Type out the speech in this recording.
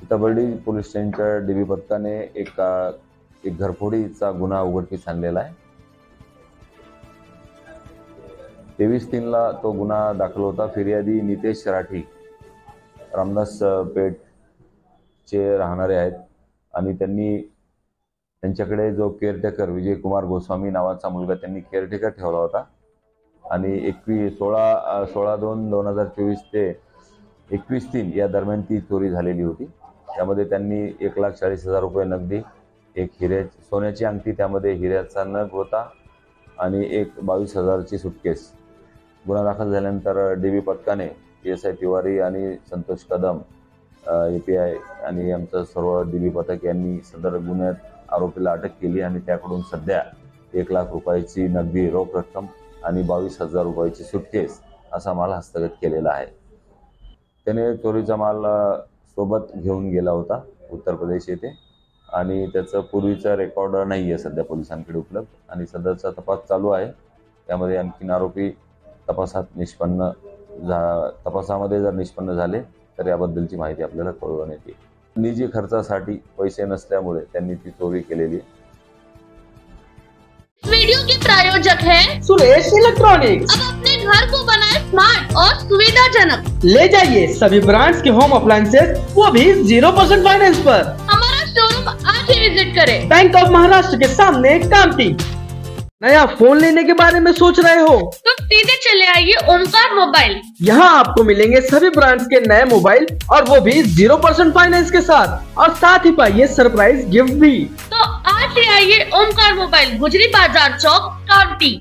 Sitabardi police स्टेशनच्या dB पथकाने एक घरफोडीचा गुन्हा उघडकीस आणलेला आहे। 23/3 तो गुन्हा दाखल होता। फिर्यादी नितेश राठी रामदास पेठ चे राहणारे आहेत आणि त्यांच्याकडे जो केअरटेकर विजय कुमार गोस्वामी नावाचा मुलगा त्यांनी केअरटेकर ठेवला होता आणि 16/2/2024 ते 21/3 या दरम्यान ती चोरी झालेली होती। त्यामध्ये त्यांनी 1,40,000 रुपये नगदी, एक सोन्याची अंगठी, त्यामध्ये हिऱ्याचा नग होता आणि एक 22,000ची सुटकेस। गुन्हा दाखल झाल्यानंतर डीबी पथकाने PSI तिवारी आणि संतोष कदम API आणि आमचं सर्व डीबी पथक यांनी सदर गुन्ह्यात आरोपीला अटक केली आणि त्याकडून सध्या 1,00,000 रुपयाची नगदी रोख रक्कम आणि 22,000 रुपयाची सुटकेस असा माल हस्तगत केलेला आहे। त्याने चोरीचा माल सोबत घेऊन गेला होता उत्तर प्रदेश येथे आणि त्याचं पूर्वीचा रेकॉर्ड नाही आहे सध्या पोलिसांकडे उपलब्ध आणि सध्याचा तपास चालू आहे। त्यामध्ये आणखीन आरोपी तपासामध्ये जर निष्पन्न झाले तर याबद्दलची माहिती आपल्याला कळवण्यात येईल। निजी खर्चासाठी पैसे नसल्यामुळे त्यांनी ती चोरी केलेली आहे। वीडियो के प्रायोजक हैं सुरेश इलेक्ट्रॉनिक्स। अब अपने घर को बनाए स्मार्ट और सुविधाजनक। ले जाइए सभी ब्रांड्स के होम अप्लायंसेस, वो भी 0% फाइनेंस पर। हमारा शोरूम आज ही विजिट करें। बैंक ऑफ महाराष्ट्र के सामने कामठी। नया फोन लेने के बारे में सोच रहे हो तो सीधे चले आइए ओमकार मोबाइल। यहाँ आपको मिलेंगे सभी ब्रांड्स के नए मोबाइल और वो भी 0% फाइनेंस के साथ, और साथ ही पाइए सरप्राइज गिफ्ट भी। तो आज ही आइए ओमकार मोबाइल, गुजरी बाजार चौक, कामठी।